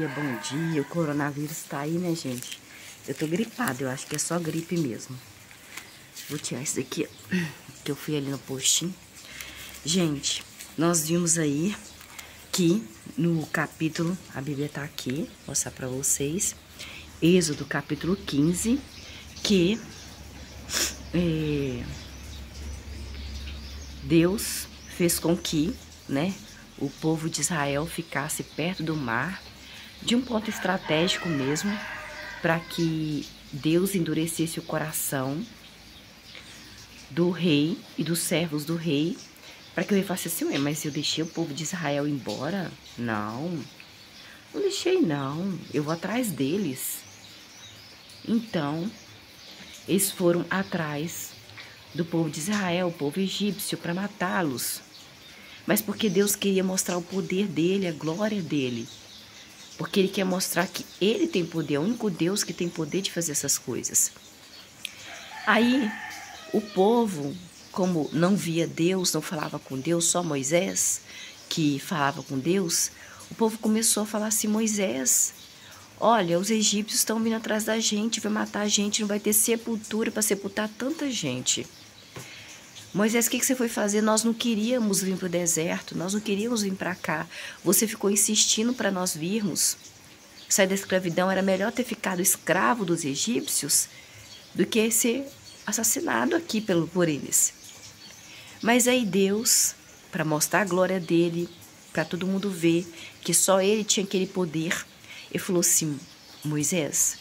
bom dia. O coronavírus tá aí, né, gente? Eu tô gripada, eu acho que é só gripe mesmo. Vou tirar isso daqui, ó, que eu fui ali no postinho. Gente, nós vimos aí que no capítulo, a Bíblia tá aqui, vou mostrar pra vocês. Êxodo capítulo 15, que Deus fez com que, né, o povo de Israel ficasse perto do mar, de um ponto estratégico mesmo, para que Deus endurecesse o coração do rei e dos servos do rei, para que o rei falasse assim: ué, mas eu deixei o povo de Israel embora? Não deixei não, eu vou atrás deles. Então, eles foram atrás do povo de Israel, o povo egípcio, para matá-los. Mas porque Deus queria mostrar o poder dele, a glória dele. Porque ele quer mostrar que ele tem poder, é o único Deus que tem poder de fazer essas coisas. Aí, o povo, como não via Deus, não falava com Deus, só Moisés que falava com Deus, o povo começou a falar assim: Moisés, olha, os egípcios estão vindo atrás da gente, vai matar a gente, não vai ter sepultura para sepultar tanta gente. Moisés, o que você foi fazer? Nós não queríamos vir para o deserto, nós não queríamos vir para cá. Você ficou insistindo para nós virmos. Sair da escravidão, era melhor ter ficado escravo dos egípcios do que ser assassinado aqui por eles. Mas aí Deus, para mostrar a glória dele, para todo mundo ver que só ele tinha aquele poder, ele falou assim: Moisés,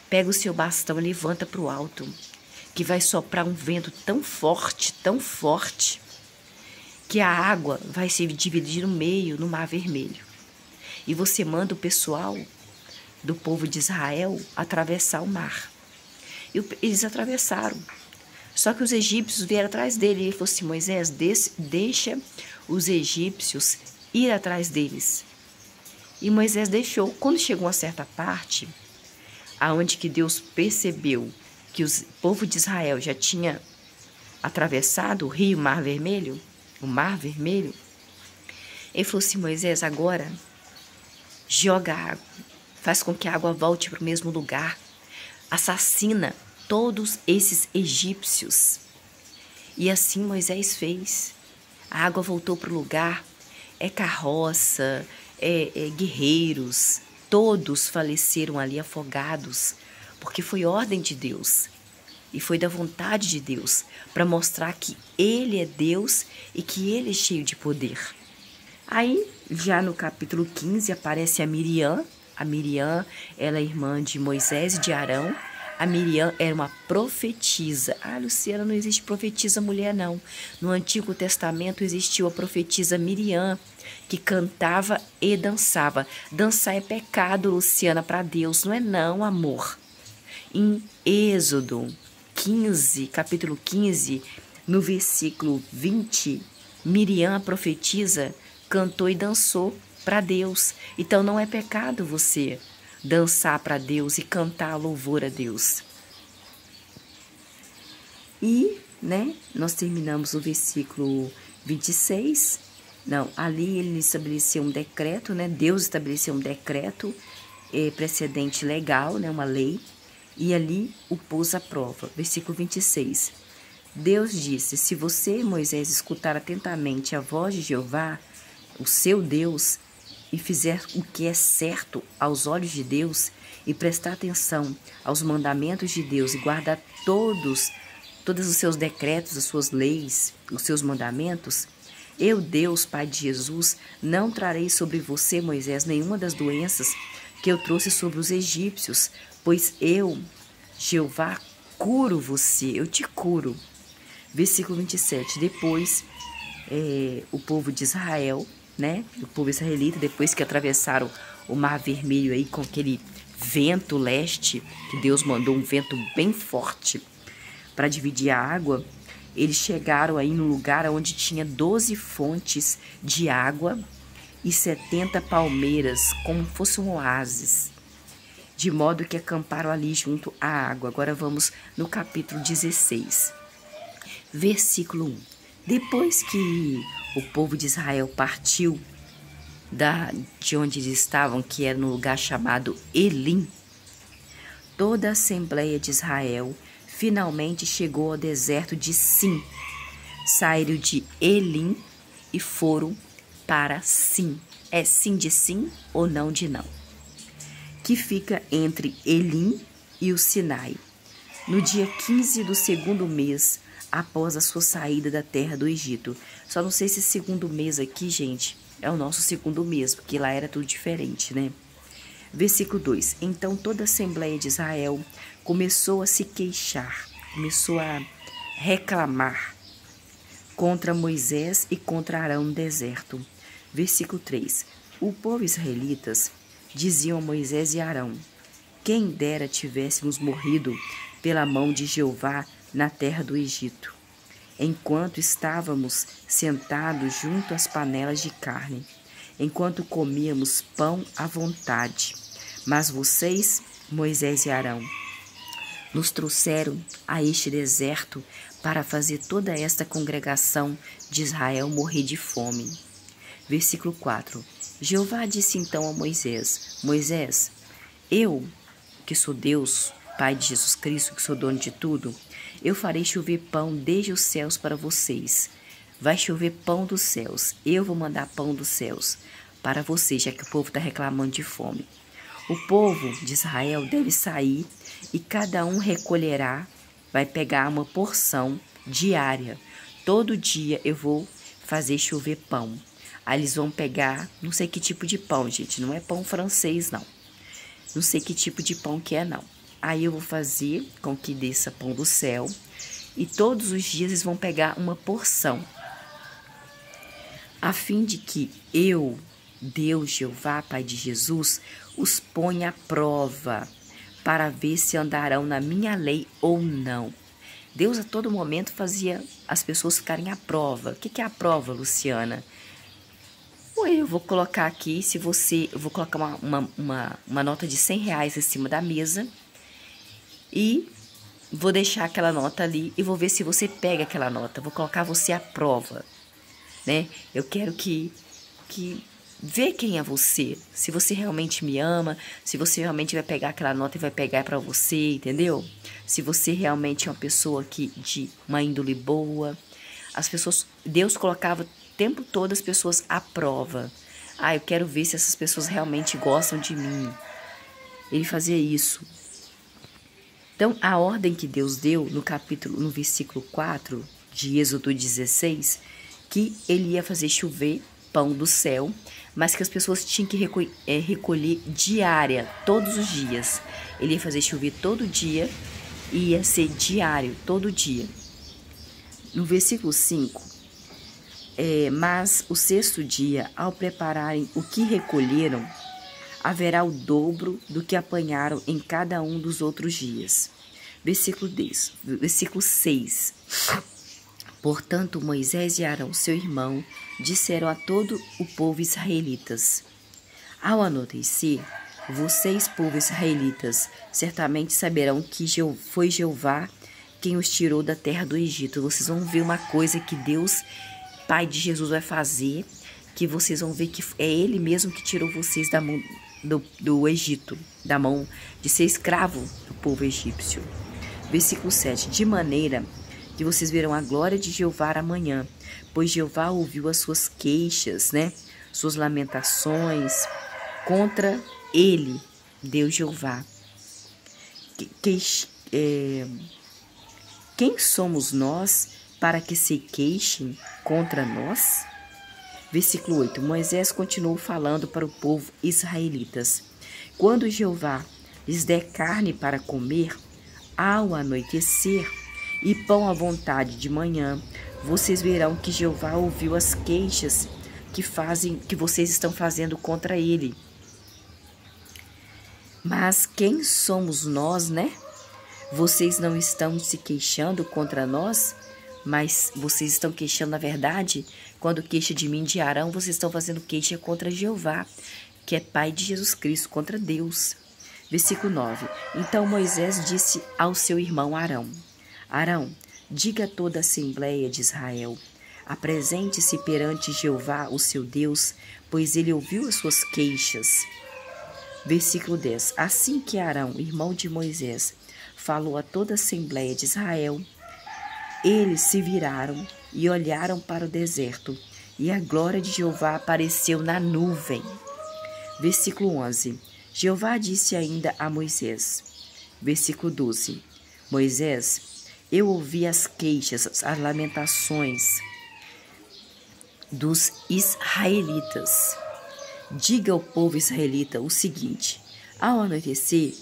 pega o seu bastão e levanta para o alto, que vai soprar um vento tão forte, que a água vai se dividir no meio, no Mar Vermelho. E você manda o pessoal do povo de Israel atravessar o mar. E eles atravessaram. Só que os egípcios vieram atrás dele. Ele falou assim: Moisés, deixa os egípcios ir atrás deles. E Moisés deixou. Quando chegou a certa parte, aonde que Deus percebeu que o povo de Israel já tinha atravessado o rio Mar Vermelho, ele falou assim: Moisés, agora joga água, faz com que a água volte para o mesmo lugar, assassina todos esses egípcios. E assim Moisés fez. A água voltou para o lugar, carroça, guerreiros, todos faleceram ali afogados, porque foi ordem de Deus e foi da vontade de Deus, para mostrar que ele é Deus e que ele é cheio de poder. Aí, já no capítulo 15, aparece a Miriam. A Miriam, ela é irmã de Moisés e de Arão. A Miriam era uma profetisa. Ah, Luciana, não existe profetisa mulher, não. No Antigo Testamento existiu a profetisa Miriam, que cantava e dançava. Dançar é pecado, Luciana, para Deus. Não é não, amor. Em Êxodo 15, capítulo 15, no versículo 20, Miriam, a profetisa, cantou e dançou para Deus. Então não é pecado você dançar para Deus e cantar louvor a Deus. E, né, nós terminamos o versículo 26. Não, ali ele estabeleceu um decreto, né? Deus estabeleceu um decreto precedente legal, né? Uma lei. E ali o pôs à prova. Versículo 26. Deus disse: se você, Moisés, escutar atentamente a voz de Jeová, o seu Deus, e fizer o que é certo aos olhos de Deus, e prestar atenção aos mandamentos de Deus, e guardar todos os seus decretos, as suas leis, os seus mandamentos, eu, Deus, Pai de Jesus, não trarei sobre você, Moisés, nenhuma das doenças que eu trouxe sobre os egípcios, pois eu, Jeová, curo você, eu te curo. Versículo 27. Depois, o povo de Israel, né? O povo israelita, depois que atravessaram o Mar Vermelho aí com aquele vento leste, que Deus mandou um vento bem forte para dividir a água, eles chegaram aí no lugar onde tinha 12 fontes de água e 70 palmeiras, como fosse um oásis, de modo que acamparam ali junto à água. Agora vamos no capítulo 16, versículo 1. Depois que o povo de Israel partiu de onde eles estavam, que era no lugar chamado Elim, toda a Assembleia de Israel finalmente chegou ao deserto de Sim. Saíram de Elim e foram para Sim. É sim de sim ou não de não, que fica entre Elim e o Sinai, no dia 15 do segundo mês após a sua saída da terra do Egito. Só não sei se segundo mês aqui, gente, é o nosso segundo mês, porque lá era tudo diferente, né? Versículo 2. Então toda a Assembleia de Israel começou a se queixar, começou a reclamar contra Moisés e contra Arão no deserto. Versículo 3. O povo israelitas diziam a Moisés e Arão: quem dera tivéssemos morrido pela mão de Jeová na terra do Egito, enquanto estávamos sentados junto às panelas de carne, enquanto comíamos pão à vontade. Mas vocês, Moisés e Arão, nos trouxeram a este deserto para fazer toda esta congregação de Israel morrer de fome. Versículo 4. Jeová disse então a Moisés: Moisés, eu, que sou Deus, Pai de Jesus Cristo, que sou dono de tudo, eu farei chover pão desde os céus para vocês. Vai chover pão dos céus. Eu vou mandar pão dos céus para vocês, já que o povo está reclamando de fome. O povo de Israel deve sair e cada um recolherá, vai pegar uma porção diária. Todo dia eu vou fazer chover pão. Aí eles vão pegar, não sei que tipo de pão, gente, não é pão francês, não. Não sei que tipo de pão que é, não. Aí eu vou fazer com que desça pão do céu e todos os dias eles vão pegar uma porção, a fim de que eu, Deus, Jeová, Pai de Jesus, os ponha à prova para ver se andarão na minha lei ou não. Deus a todo momento fazia as pessoas ficarem à prova. O que é a prova, Luciana? Eu vou colocar aqui, eu vou colocar uma nota de R$100 em cima da mesa e vou deixar aquela nota ali e vou ver se você pega aquela nota. Vou colocar você à prova, né? Eu quero que ver quem é você, se você realmente me ama, se você realmente vai pegar aquela nota e vai pegar para você, entendeu? Se você realmente é uma pessoa de uma índole boa. As pessoas, Deus colocava o tempo todo as pessoas à prova. Eu quero ver se essas pessoas realmente gostam de mim. Ele fazia isso. Então, a ordem que Deus deu no versículo 4 de Êxodo 16, que ele ia fazer chover pão do céu, mas que as pessoas tinham que recolher diária, todos os dias. Ele ia fazer chover todo dia e ia ser diário, todo dia. No versículo 5, mas o sexto dia, ao prepararem o que recolheram, haverá o dobro do que apanharam em cada um dos outros dias. Versículo 6. Portanto, Moisés e Arão, seu irmão, disseram a todo o povo israelitas: ao anoitecer, vocês, povo israelitas, certamente saberão que foi Jeová quem os tirou da terra do Egito. Vocês vão ver uma coisa que Deus, Pai de Jesus, vai fazer, que vocês vão ver que é Ele mesmo que tirou vocês da mão do Egito, da mão de ser escravo do povo egípcio. Versículo 7. De maneira que vocês verão a glória de Jeová amanhã, pois Jeová ouviu as suas queixas, né? Suas lamentações contra Ele, Deus Jeová. Quem somos nós para que se queixem contra nós? Versículo 8. Moisés continuou falando para o povo israelitas: quando Jeová lhes der carne para comer, ao anoitecer, e pão à vontade de manhã, vocês verão que Jeová ouviu as queixas que vocês estão fazendo contra ele. Mas quem somos nós, né? Vocês não estão se queixando contra nós, mas vocês estão queixando, na verdade, quando queixa de mim, de Arão, vocês estão fazendo queixa contra Jeová, que é Pai de Jesus Cristo, contra Deus. Versículo 9. Então Moisés disse ao seu irmão Arão: Arão, diga a toda a Assembleia de Israel: Apresente-se perante Jeová, o seu Deus, pois ele ouviu as suas queixas. Versículo 10. Assim que Arão, irmão de Moisés, falou a toda a Assembleia de Israel, eles se viraram e olharam para o deserto, e a glória de Jeová apareceu na nuvem. Versículo 11. Jeová disse ainda a Moisés. Versículo 12. Moisés, eu ouvi as queixas, as lamentações dos israelitas. Diga ao povo israelita o seguinte: ao anoitecer,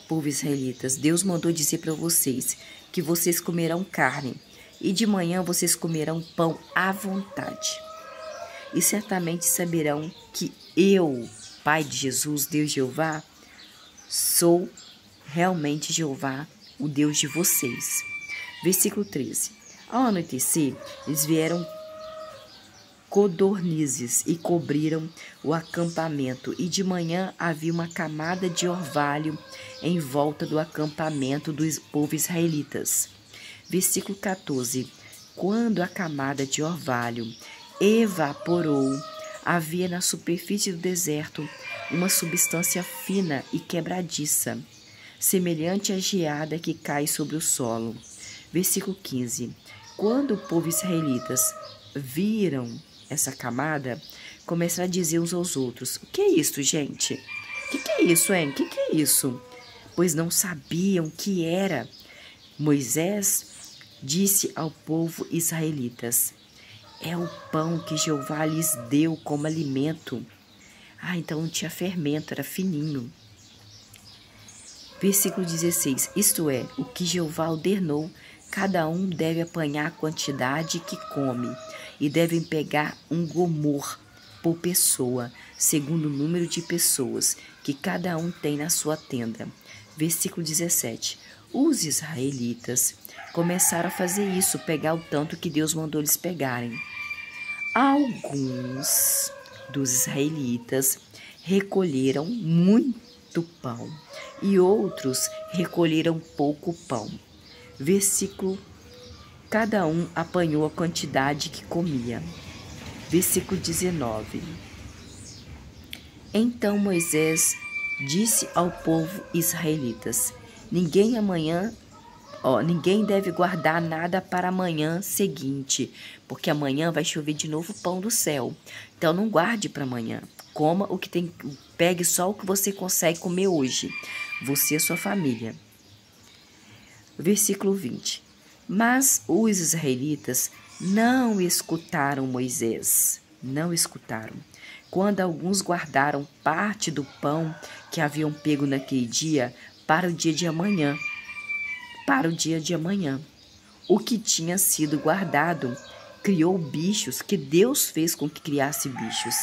povo israelitas, Deus mandou dizer para vocês que vocês comerão carne, e de manhã vocês comerão pão à vontade. E certamente saberão que eu, Pai de Jesus, Deus Jeová, sou realmente Jeová, o Deus de vocês. Versículo 13. Ao anoitecer, eles vieram codornizes e cobriram o acampamento, e de manhã havia uma camada de orvalho em volta do acampamento do povo israelitas. Versículo 14. Quando a camada de orvalho evaporou, havia na superfície do deserto uma substância fina e quebradiça, semelhante à geada que cai sobre o solo. Versículo 15. Quando o povo israelitas viram essa camada, começaram a dizer uns aos outros: o que é isso, gente? O que é isso, hein? O que é isso? Pois não sabiam o que era. Moisés disse ao povo israelitas: é o pão que Jeová lhes deu como alimento. Então não tinha fermento, era fininho. Versículo 16. Isto é, o que Jeová ordenou, cada um deve apanhar a quantidade que come, e devem pegar um gomor por pessoa, segundo o número de pessoas que cada um tem na sua tenda. Versículo 17. Os israelitas começaram a fazer isso, pegar o tanto que Deus mandou eles pegarem. Alguns dos israelitas recolheram muito pão e outros recolheram pouco pão. Versículo: cada um apanhou a quantidade que comia. Versículo 19. Então Moisés disse ao povo israelitas: ninguém deve guardar nada para amanhã seguinte, porque amanhã vai chover de novo pão do céu. Então não guarde para amanhã. Coma o que tem, pegue só o que você consegue comer hoje, você e sua família. Versículo 20. Mas os israelitas não escutaram Moisés, não escutaram. Quando alguns guardaram parte do pão que haviam pego naquele dia para o dia de amanhã, o que tinha sido guardado criou bichos, que Deus fez com que criasse bichos,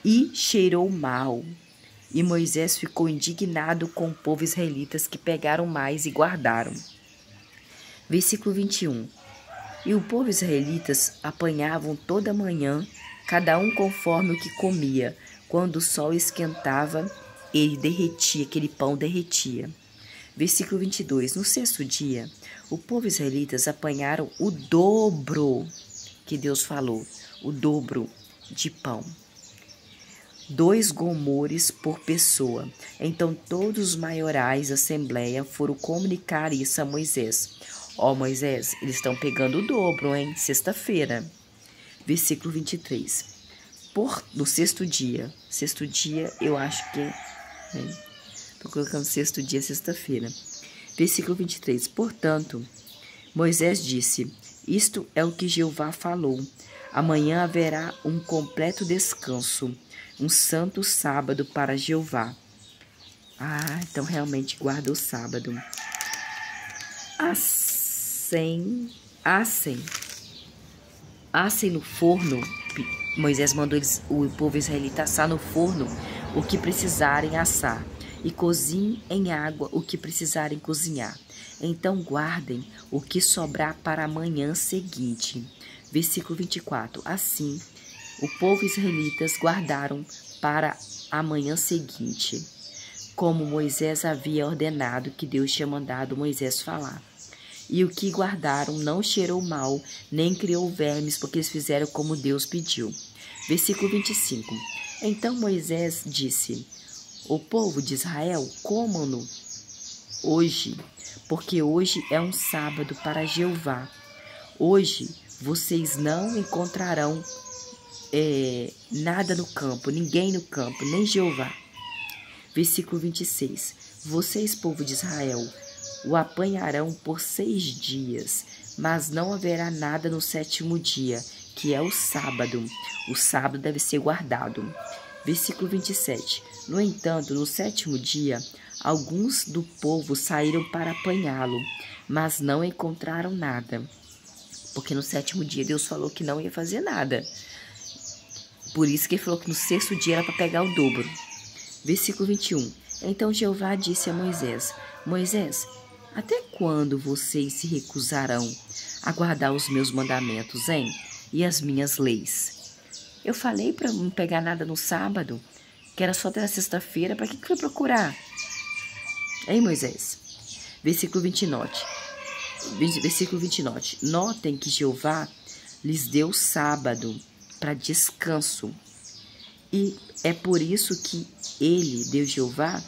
e cheirou mal. E Moisés ficou indignado com o povo israelitas que pegaram mais e guardaram. Versículo 21. E o povo israelitas apanhavam toda manhã, cada um conforme o que comia. Quando o sol esquentava, ele derretia, aquele pão derretia. Versículo 22. No sexto dia, o povo israelitas apanharam o dobro que Deus falou, o dobro de pão. 2 gomores por pessoa. Então todos os maiorais da Assembleia foram comunicar isso a Moisés. Moisés, eles estão pegando o dobro, hein? Sexta-feira. Versículo 23. No sexto dia eu acho que... Estou colocando sexto dia, sexta-feira. Versículo 23. Portanto, Moisés disse: isto é o que Jeová falou. Amanhã haverá um completo descanso, um santo sábado para Jeová. Então realmente guarda o sábado. Assem no forno. Moisés mandou o povo israelita assar no forno o que precisarem assar, e cozinhem em água o que precisarem cozinhar. Então guardem o que sobrar para a manhã seguinte. Versículo 24. Assim, o povo israelitas guardaram para a manhã seguinte, como Moisés havia ordenado, que Deus tinha mandado Moisés falar. E o que guardaram não cheirou mal, nem criou vermes, porque eles fizeram como Deus pediu. Versículo 25. Então Moisés disse: o povo de Israel, comam-no hoje, porque hoje é um sábado para Jeová. Hoje vocês não encontrarão nada no campo, ninguém no campo, nem Jeová. Versículo 26. Vocês, povo de Israel, o apanharão por 6 dias, mas não haverá nada no 7º dia, que é o sábado. O sábado deve ser guardado. Versículo 27. No entanto, no 7º dia, alguns do povo saíram para apanhá-lo, mas não encontraram nada. Porque no 7º dia Deus falou que não ia fazer nada. Por isso que ele falou que no 6º dia era para pegar o dobro. Versículo 21. Então Jeová disse a Moisés: Moisés, até quando vocês se recusarão a guardar os meus mandamentos, hein? E as minhas leis? Eu falei para não pegar nada no sábado, que era só até a sexta-feira. Para que foi procurar? Hein, Moisés? Versículo 29. Versículo 29. Notem que Jeová lhes deu sábado para descanso. E é por isso que ele, Deus Jeová,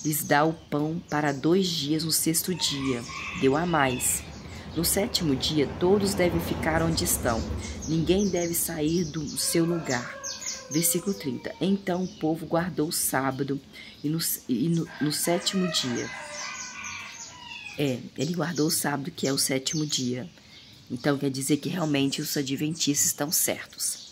lhes dá o pão para 2 dias no 6º dia. Deu a mais. No 7º dia, todos devem ficar onde estão. Ninguém deve sair do seu lugar. Versículo 30. Então o povo guardou o sábado e no 7º dia. Ele guardou o sábado, que é o 7º dia. Então quer dizer que realmente os adventistas estão certos.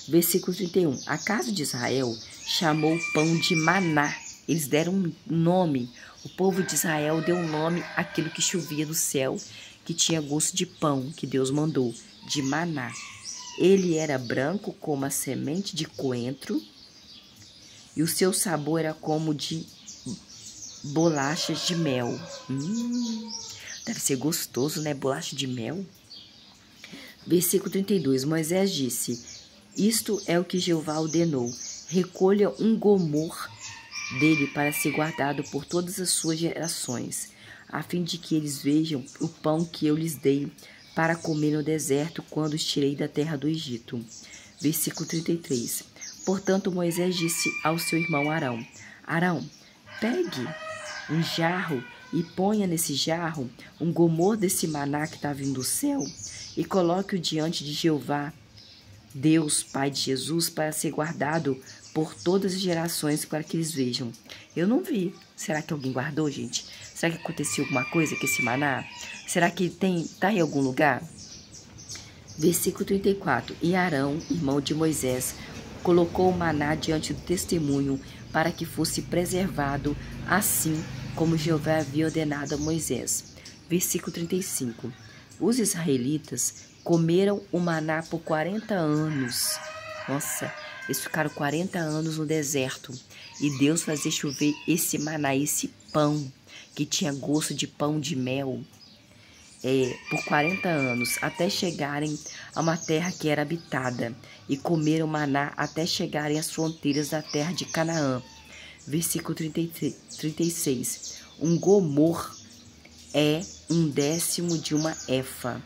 Versículo 31. A casa de Israel chamou o pão de maná. Eles deram um nome. O povo de Israel deu um nome àquilo que chovia do céu, que tinha gosto de pão, que Deus mandou, de maná. Ele era branco como a semente de coentro, e o seu sabor era como de bolachas de mel. Deve ser gostoso, né? Bolacha de mel. Versículo 32. Moisés disse: isto é o que Jeová ordenou. Recolha um gomor dele para ser guardado por todas as suas gerações, a fim de que eles vejam o pão que eu lhes dei para comer no deserto, quando os tirei da terra do Egito. Versículo 33. Portanto, Moisés disse ao seu irmão Arão: Arão, pegue um jarro e ponha nesse jarro um gomor desse maná que está vindo do céu, e coloque-o diante de Jeová, Deus, Pai de Jesus, para ser guardado por todas as gerações, para que eles vejam. Eu não vi. Será que alguém guardou, gente? Será que aconteceu alguma coisa com esse maná? Será que está em algum lugar? Versículo 34. E Arão, irmão de Moisés, colocou o maná diante do testemunho, para que fosse preservado, assim como Jeová havia ordenado a Moisés. Versículo 35. Os israelitas comeram o maná por 40 anos. Nossa, eles ficaram 40 anos no deserto. E Deus fazia chover esse maná, esse pão, que tinha gosto de pão de mel, por 40 anos, até chegarem a uma terra que era habitada. E comeram maná até chegarem às fronteiras da terra de Canaã. Versículo 36. Um gomor é 1/10 de uma efa.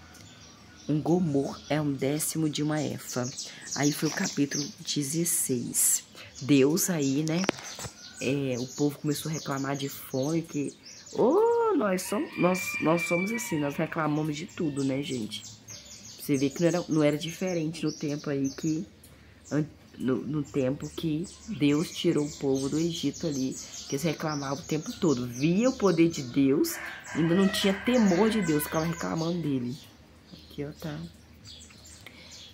Um gomor é 1/10 de uma efa. Aí foi o capítulo 16. Deus aí, né? O povo começou a reclamar de fome, que... nós somos assim, nós reclamamos de tudo, né, gente? Você vê que não era diferente no tempo aí que... No tempo que Deus tirou o povo do Egito ali, que eles reclamavam o tempo todo. Via o poder de Deus, ainda não tinha temor de Deus, ficava reclamando dele. Aqui, ó, tá.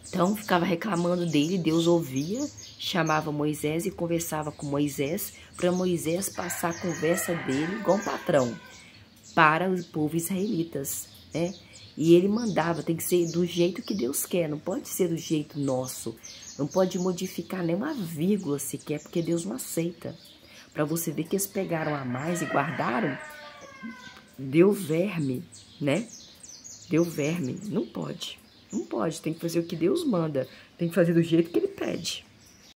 Então, ficava reclamando dele, Deus ouvia, chamava Moisés e conversava com Moisés, para Moisés passar a conversa dele, igual um patrão, para o povo israelitas, né? E ele mandava, tem que ser do jeito que Deus quer, não pode ser do jeito nosso. Não pode modificar nem uma vírgula sequer, porque Deus não aceita. Para você ver que eles pegaram a mais e guardaram, deu verme, né? Deu verme. Não pode. Não pode. Tem que fazer o que Deus manda. Tem que fazer do jeito que Ele pede.